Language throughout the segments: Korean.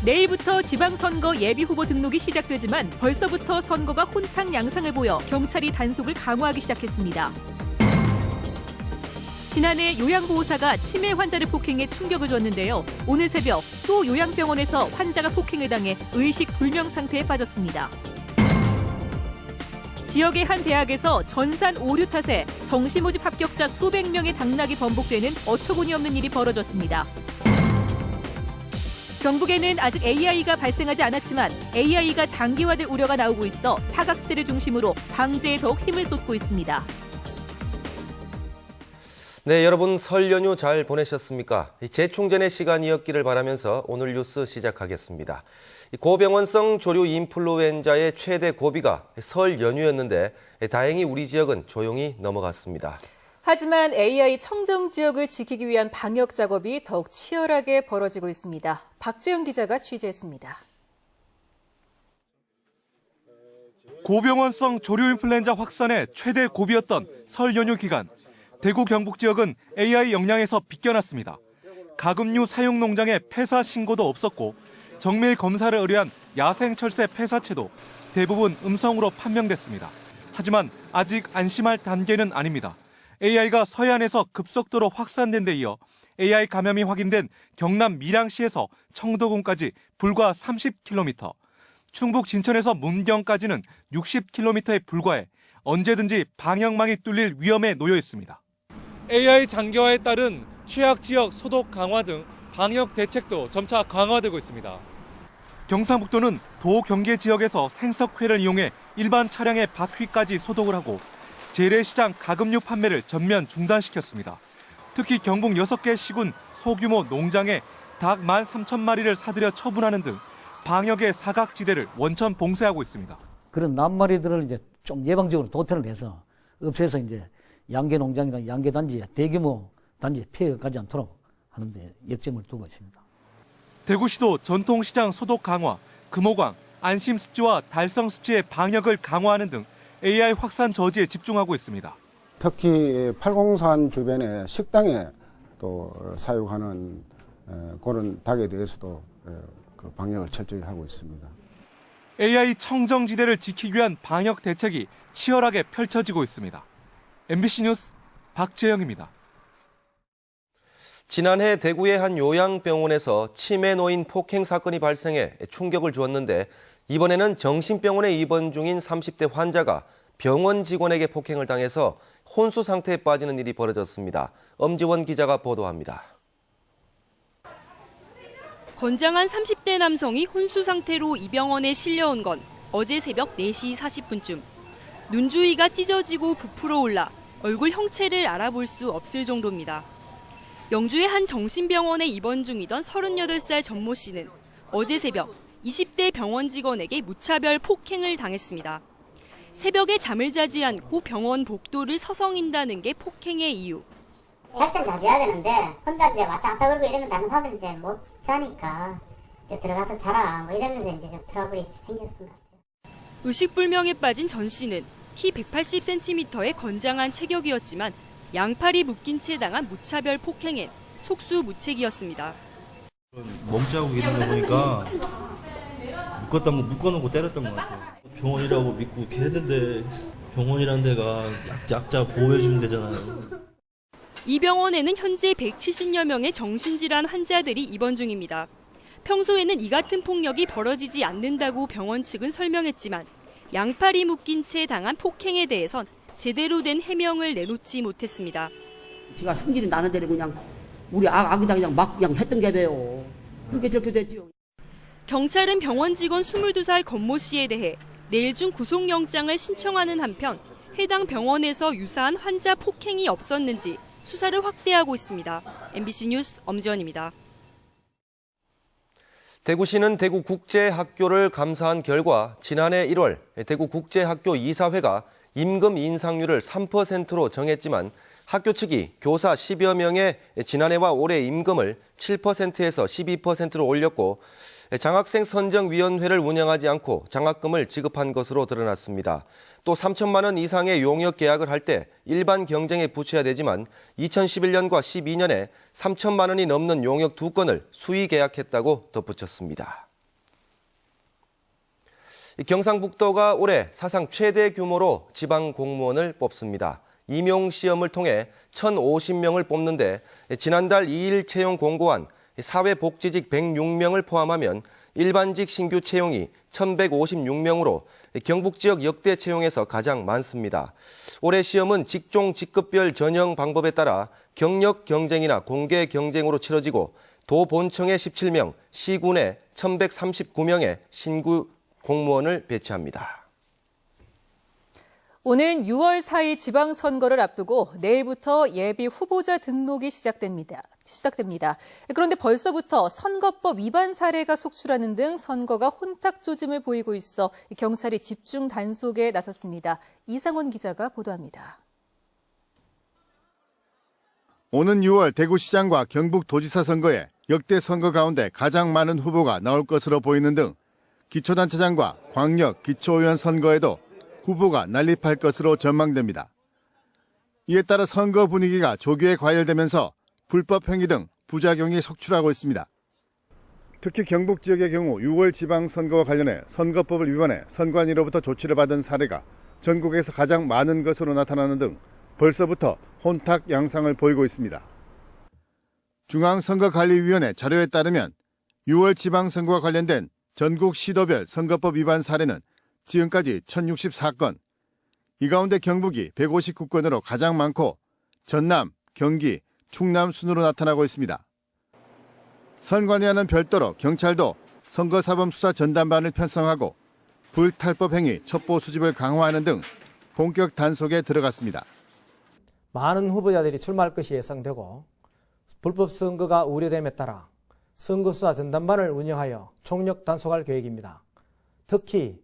내일부터 지방선거 예비후보 등록이 시작되지만 벌써부터 선거가 혼탁 양상을 보여 경찰이 단속을 강화하기 시작했습니다. 지난해 요양보호사가 치매 환자를 폭행해 충격을 줬는데요. 오늘 새벽 또 요양병원에서 환자가 폭행을 당해 의식불명 상태에 빠졌습니다. 지역의 한 대학에서 전산 오류 탓에 정시모집 합격자 수백 명의 당락이 번복되는 어처구니없는 일이 벌어졌습니다. 경북에는 아직 AI가 발생하지 않았지만 AI가 장기화될 우려가 나오고 있어 사각지대를 중심으로 방제에 더욱 힘을 쏟고 있습니다. 네, 여러분 설 연휴 잘 보내셨습니까? 재충전의 시간이었기를 바라면서 오늘 뉴스 시작하겠습니다. 고병원성 조류 인플루엔자의 최대 고비가 설 연휴였는데 다행히 우리 지역은 조용히 넘어갔습니다. 하지만 AI 청정 지역을 지키기 위한 방역 작업이 더욱 치열하게 벌어지고 있습니다. 박재영 기자가 취재했습니다. 고병원성 조류 인플루엔자 확산의 최대 고비였던 설 연휴 기간, 대구 경북 지역은 AI 영향에서 비껴났습니다. 가금류 사용 농장의 폐사 신고도 없었고 정밀 검사를 의뢰한 야생 철새 폐사체도 대부분 음성으로 판명됐습니다. 하지만 아직 안심할 단계는 아닙니다. AI가 서해안에서 급속도로 확산된 데 이어 AI 감염이 확인된 경남 밀양시에서 청도군까지 불과 30km, 충북 진천에서 문경까지는 60km에 불과해 언제든지 방역망이 뚫릴 위험에 놓여 있습니다. AI 장기화에 따른 취약 지역 소독 강화 등 방역 대책도 점차 강화되고 있습니다. 경상북도는 도 경계 지역에서 생석회를 이용해 일반 차량의 바퀴까지 소독을 하고 재래시장 가금류 판매를 전면 중단시켰습니다. 특히 경북 6개 시군 소규모 농장에 닭 13,000마리를 사들여 처분하는 등 방역의 사각지대를 원천 봉쇄하고 있습니다. 그런 낱마리들을 이제 좀 예방적으로 도태를 해서 없애서 이제 양계 농장이나 양계 단지에 대규모 단지에 피해가 가지 않도록 하는데 역점을 두고 있습니다. 대구시도 전통시장 소독 강화, 금호강, 안심습지와 달성습지의 방역을 강화하는 등 AI 확산 저지에 집중하고 있습니다. 특히 팔공산 주변의 식당에 또 사육하는 그런 닭에 대해서도 그 방역을 철저히 하고 있습니다. AI 청정지대를 지키기 위한 방역 대책이 치열하게 펼쳐지고 있습니다. MBC 뉴스 박재영입니다. 지난해 대구의 한 요양병원에서 치매 노인 폭행 사건이 발생해 충격을 주었는데 이번에는 정신병원에 입원 중인 30대 환자가 병원 직원에게 폭행을 당해서 혼수 상태에 빠지는 일이 벌어졌습니다. 엄지원 기자가 보도합니다. 건장한 30대 남성이 혼수 상태로 이 병원에 실려온 건 어제 새벽 4시 40분쯤. 눈 주위가 찢어지고 부풀어 올라 얼굴 형체를 알아볼 수 없을 정도입니다. 영주의 한 정신병원에 입원 중이던 38살 전모 씨는 어제 새벽 20대 병원 직원에게 무차별 폭행을 당했습니다. 새벽에 잠을 자지 않고 병원 복도를 서성인다는 게 폭행의 이유. 잘 땐 자줘야 되는데 혼자 이제 왔다 갔다 그러고 이러면 다른 사람들이 이제 못 자니까 들어가서 자라 뭐 이러면서 이제 좀 트러블이 생겼던 것 같아요. 의식불명에 빠진 전 씨는 키 180cm의 건장한 체격이었지만 양팔이 묶인 채 당한 무차별 폭행엔 속수무책이었습니다. 몸자국 있는 거 보니까 묶어놓고 때렸던 것 같아요. 병원이라고 믿고 이렇게 했는데 병원이라는 데가 약자 보호해주는 데잖아요. 이 병원에는 현재 170여 명의 정신질환 환자들이 입원 중입니다. 평소에는 이 같은 폭력이 벌어지지 않는다고 병원 측은 설명했지만 양팔이 묶인 채 당한 폭행에 대해선 제대로 된 해명을 내놓지 못했습니다. 제가 성질이 나는 대로 그냥 우리 아기다 그냥 막 그냥 했던 게 배요. 그렇게 저렇게 됐죠. 경찰은 병원 직원 22살 권모 씨에 대해 내일 중 구속영장을 신청하는 한편 해당 병원에서 유사한 환자 폭행이 없었는지 수사를 확대하고 있습니다. MBC 뉴스 엄지원입니다. 대구시는 대구국제학교를 감사한 결과 지난해 1월 대구국제학교 이사회가 임금 인상률을 3%로 정했지만 학교 측이 교사 10여 명의 지난해와 올해 임금을 7%에서 12%로 올렸고 장학생 선정위원회를 운영하지 않고 장학금을 지급한 것으로 드러났습니다. 또 3천만 원 이상의 용역 계약을 할 때 일반 경쟁에 붙여야 되지만 2011년과 12년에 3천만 원이 넘는 용역 2건을 수의 계약했다고 덧붙였습니다. 경상북도가 올해 사상 최대 규모로 지방 공무원을 뽑습니다. 임용 시험을 통해 1,050명을 뽑는데 지난달 2일 채용 공고한 사회복지직 106명을 포함하면 일반직 신규 채용이 1,156명으로 경북 지역 역대 채용에서 가장 많습니다. 올해 시험은 직종 직급별 전형 방법에 따라 경력 경쟁이나 공개 경쟁으로 치러지고 도 본청에 17명, 시군에 1,139명의 신규 공무원을 배치합니다. 오는 6월 4일 지방선거를 앞두고 내일부터 예비 후보자 등록이 시작됩니다. 그런데 벌써부터 선거법 위반 사례가 속출하는 등 선거가 혼탁 조짐을 보이고 있어 경찰이 집중 단속에 나섰습니다. 이상원 기자가 보도합니다. 오는 6월 대구시장과 경북도지사 선거에 역대 선거 가운데 가장 많은 후보가 나올 것으로 보이는 등 기초단체장과 광역 기초의원 선거에도 후보가 난립할 것으로 전망됩니다. 이에 따라 선거 분위기가 조기에 과열되면서 불법 행위 등 부작용이 속출하고 있습니다. 특히 경북 지역의 경우 6월 지방선거와 관련해 선거법을 위반해 선관위로부터 조치를 받은 사례가 전국에서 가장 많은 것으로 나타나는 등 벌써부터 혼탁 양상을 보이고 있습니다. 중앙선거관리위원회 자료에 따르면 6월 지방선거와 관련된 전국 시도별 선거법 위반 사례는 지금까지 1,064건, 이 가운데 경북이 159건으로 가장 많고 전남, 경기, 충남 순으로 나타나고 있습니다. 선관위와는 별도로 경찰도 선거사범수사 전담반을 편성하고 불탈법 행위 첩보 수집을 강화하는 등 본격 단속에 들어갔습니다. 많은 후보자들이 출마할 것이 예상되고 불법 선거가 우려됨에 따라 선거수사 전담반을 운영하여 총력 단속할 계획입니다. 특히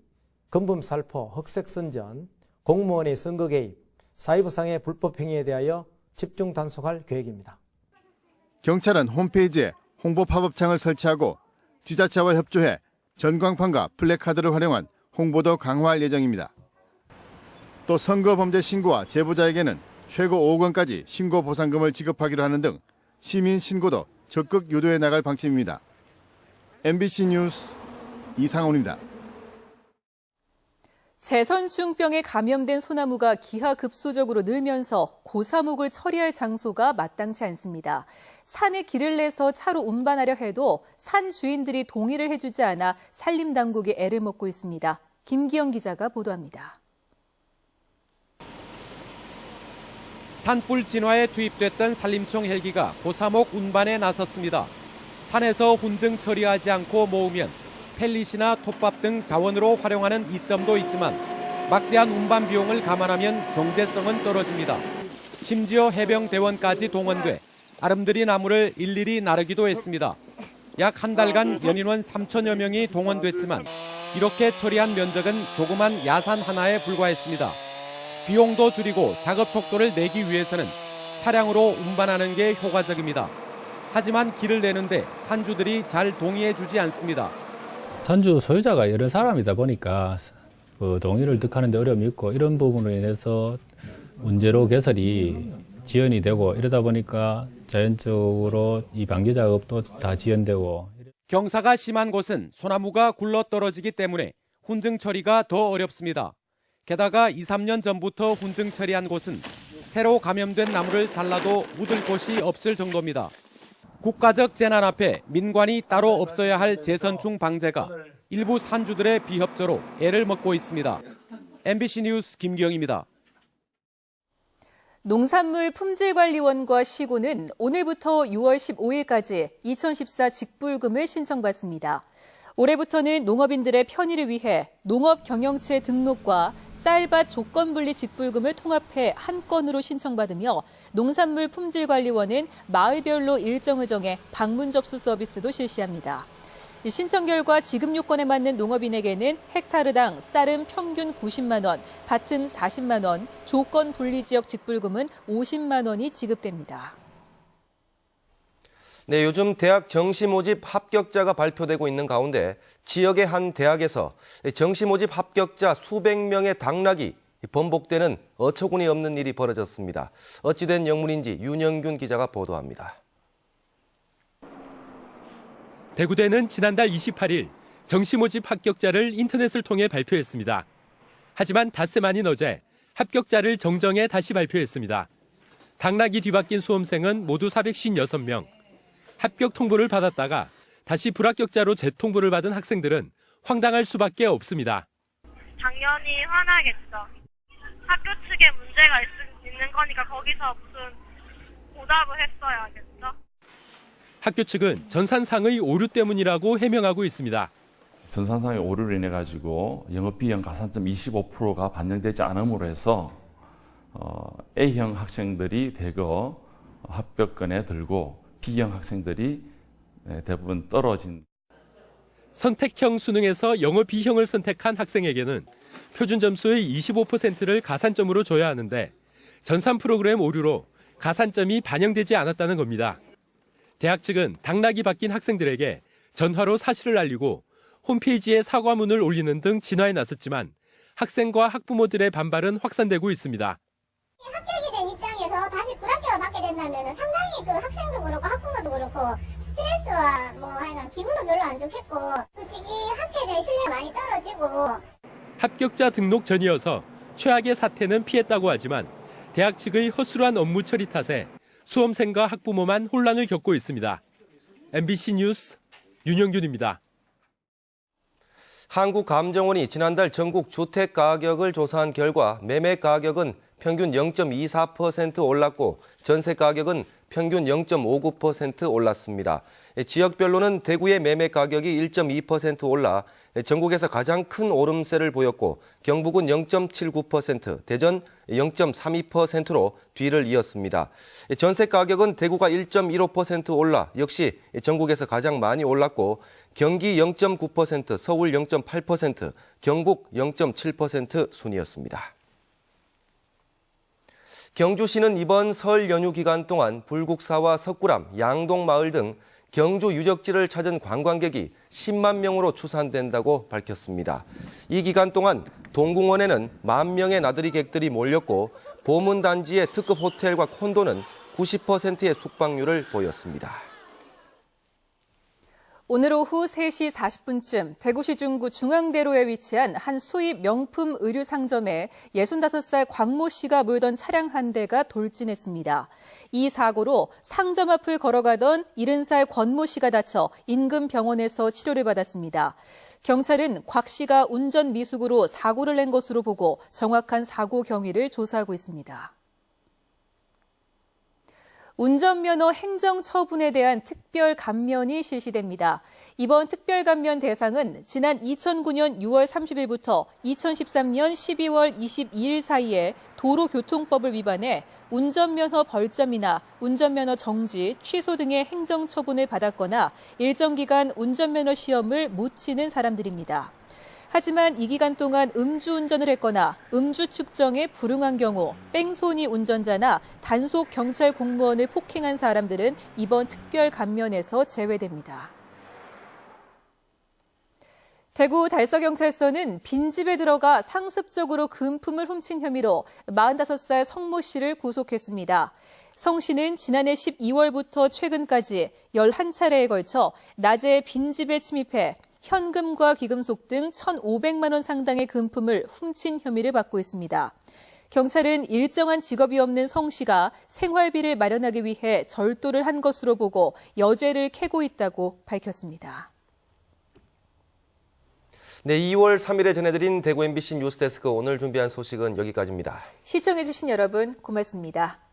검범살포, 흑색선전, 공무원의 선거 개입, 사이버상의 불법 행위에 대하여 집중 단속할 계획입니다. 경찰은 홈페이지에 홍보 팝업창을 설치하고 지자체와 협조해 전광판과 플래카드를 활용한 홍보도 강화할 예정입니다. 또 선거범죄 신고와 제보자에게는 최고 5억 원까지 신고 보상금을 지급하기로 하는 등 시민 신고도 적극 유도해 나갈 방침입니다. MBC 뉴스 이상훈입니다. 재선충병에 감염된 소나무가 기하급수적으로 늘면서 고사목을 처리할 장소가 마땅치 않습니다. 산에 길을 내서 차로 운반하려 해도 산 주인들이 동의를 해주지 않아 산림당국이 애를 먹고 있습니다. 김기영 기자가 보도합니다. 산불 진화에 투입됐던 산림청 헬기가 고사목 운반에 나섰습니다. 산에서 훈증 처리하지 않고 모으면 펠릿이나 톱밥 등 자원으로 활용하는 이점도 있지만 막대한 운반 비용을 감안하면 경제성은 떨어집니다. 심지어 해병대원까지 동원돼 아름드리 나무를 일일이 나르기도 했습니다. 약 한 달간 연인원 3천여 명이 동원됐지만 이렇게 처리한 면적은 조그만 야산 하나에 불과했습니다. 비용도 줄이고 작업 속도를 내기 위해서는 차량으로 운반하는 게 효과적입니다. 하지만 길을 내는데 산주들이 잘 동의해주지 않습니다. 산주 소유자가 여러 사람이다 보니까 그 동의를 득하는 데 어려움이 있고 이런 부분으로 인해서 문제로 개설이 지연이 되고 이러다 보니까 자연적으로 이 방제 작업도 다 지연되고. 경사가 심한 곳은 소나무가 굴러떨어지기 때문에 훈증 처리가 더 어렵습니다. 게다가 2, 3년 전부터 훈증 처리한 곳은 새로 감염된 나무를 잘라도 묻을 곳이 없을 정도입니다. 국가적 재난 앞에 민관이 따로 없어야 할 재선충 방제가 일부 산주들의 비협조로 애를 먹고 있습니다. MBC 뉴스 김기영입니다. 농산물 품질관리원과 시군은 오늘부터 6월 15일까지 2014 직불금을 신청받습니다. 올해부터는 농업인들의 편의를 위해 농업경영체 등록과 쌀밭 조건분리 직불금을 통합해 한 건으로 신청받으며 농산물 품질관리원은 마을별로 일정을 정해 방문 접수 서비스도 실시합니다. 신청 결과 지급 요건에 맞는 농업인에게는 헥타르당 쌀은 평균 90만 원, 밭은 40만 원, 조건 분리 지역 직불금은 50만 원이 지급됩니다. 네, 요즘 대학 정시 모집 합격자가 발표되고 있는 가운데 지역의 한 대학에서 정시 모집 합격자 수백 명의 당락이 번복되는 어처구니 없는 일이 벌어졌습니다. 어찌된 영문인지 윤영균 기자가 보도합니다. 대구대는 지난달 28일 정시 모집 합격자를 인터넷을 통해 발표했습니다. 하지만 닷새 만인 어제 합격자를 정정해 다시 발표했습니다. 당락이 뒤바뀐 수험생은 모두 456명. 합격 통보를 받았다가 다시 불합격자로 재통보를 받은 학생들은 황당할 수밖에 없습니다. 당연히 화나겠죠. 학교 측에 문제가 있는 거니까 거기서 무슨 보답을 했어야겠죠. 학교 측은 전산상의 오류 때문이라고 해명하고 있습니다. 전산상의 오류로 인해 가지고 영업 비용 가산점 25%가 반영되지 않음으로 해서 A형 학생들이 대거 합격권에 들고 B형 학생들이 대부분 떨어진. 선택형 수능에서 영어 B형을 선택한 학생에게는 표준 점수의 25%를 가산점으로 줘야 하는데 전산 프로그램 오류로 가산점이 반영되지 않았다는 겁니다. 대학 측은 당락이 바뀐 학생들에게 전화로 사실을 알리고 홈페이지에 사과문을 올리는 등 진화에 나섰지만 학생과 학부모들의 반발은 확산되고 있습니다. 합격이 된 입장에서 다시 불합격을 받게 된다면 상당히 그 학생도 그렇고 학부모도 그렇고 스트레스와 하여간 기분도 별로 안 좋겠고 솔직히 학교에 대한 신뢰가 많이 떨어지고. 합격자 등록 전이어서 최악의 사태는 피했다고 하지만 대학 측의 허술한 업무 처리 탓에 수험생과 학부모만 혼란을 겪고 있습니다. MBC 뉴스 윤영균입니다. 한국감정원이 지난달 전국 주택 가격을 조사한 결과 매매 가격은 평균 0.24% 올랐고 전세 가격은 평균 0.59% 올랐습니다. 지역별로는 대구의 매매 가격이 1.2% 올라 전국에서 가장 큰 오름세를 보였고 경북은 0.79%, 대전 0.32%로 뒤를 이었습니다. 전세 가격은 대구가 1.15% 올라 역시 전국에서 가장 많이 올랐고 경기 0.9%, 서울 0.8%, 경북 0.7% 순이었습니다. 경주시는 이번 설 연휴 기간 동안 불국사와 석굴암, 양동마을 등 경주 유적지를 찾은 관광객이 10만 명으로 추산된다고 밝혔습니다. 이 기간 동안 동궁원에는 1만 명의 나들이 객들이 몰렸고 보문단지의 특급 호텔과 콘도는 90%의 숙박률을 보였습니다. 오늘 오후 3시 40분쯤 대구시 중구 중앙대로에 위치한 한 수입 명품 의류 상점에 65살 광모 씨가 몰던 차량 한 대가 돌진했습니다. 이 사고로 상점 앞을 걸어가던 70살 권모 씨가 다쳐 인근 병원에서 치료를 받았습니다. 경찰은 곽 씨가 운전 미숙으로 사고를 낸 것으로 보고 정확한 사고 경위를 조사하고 있습니다. 운전면허 행정처분에 대한 특별 감면이 실시됩니다. 이번 특별 감면 대상은 지난 2009년 6월 30일부터 2013년 12월 22일 사이에 도로교통법을 위반해 운전면허 벌점이나 운전면허 정지, 취소 등의 행정처분을 받았거나 일정 기간 운전면허 시험을 못 치는 사람들입니다. 하지만 이 기간 동안 음주운전을 했거나 음주 측정에 불응한 경우 뺑소니 운전자나 단속 경찰 공무원을 폭행한 사람들은 이번 특별 감면에서 제외됩니다. 대구 달서경찰서는 빈집에 들어가 상습적으로 금품을 훔친 혐의로 45살 성모 씨를 구속했습니다. 성 씨는 지난해 12월부터 최근까지 11차례에 걸쳐 낮에 빈집에 침입해 현금과 귀금속 등 1,500만 원 상당의 금품을 훔친 혐의를 받고 있습니다. 경찰은 일정한 직업이 없는 성 씨가 생활비를 마련하기 위해 절도를 한 것으로 보고 여죄를 캐고 있다고 밝혔습니다. 네, 2월 3일에 전해드린 대구 MBC 뉴스데스크 오늘 준비한 소식은 여기까지입니다. 시청해주신 여러분 고맙습니다.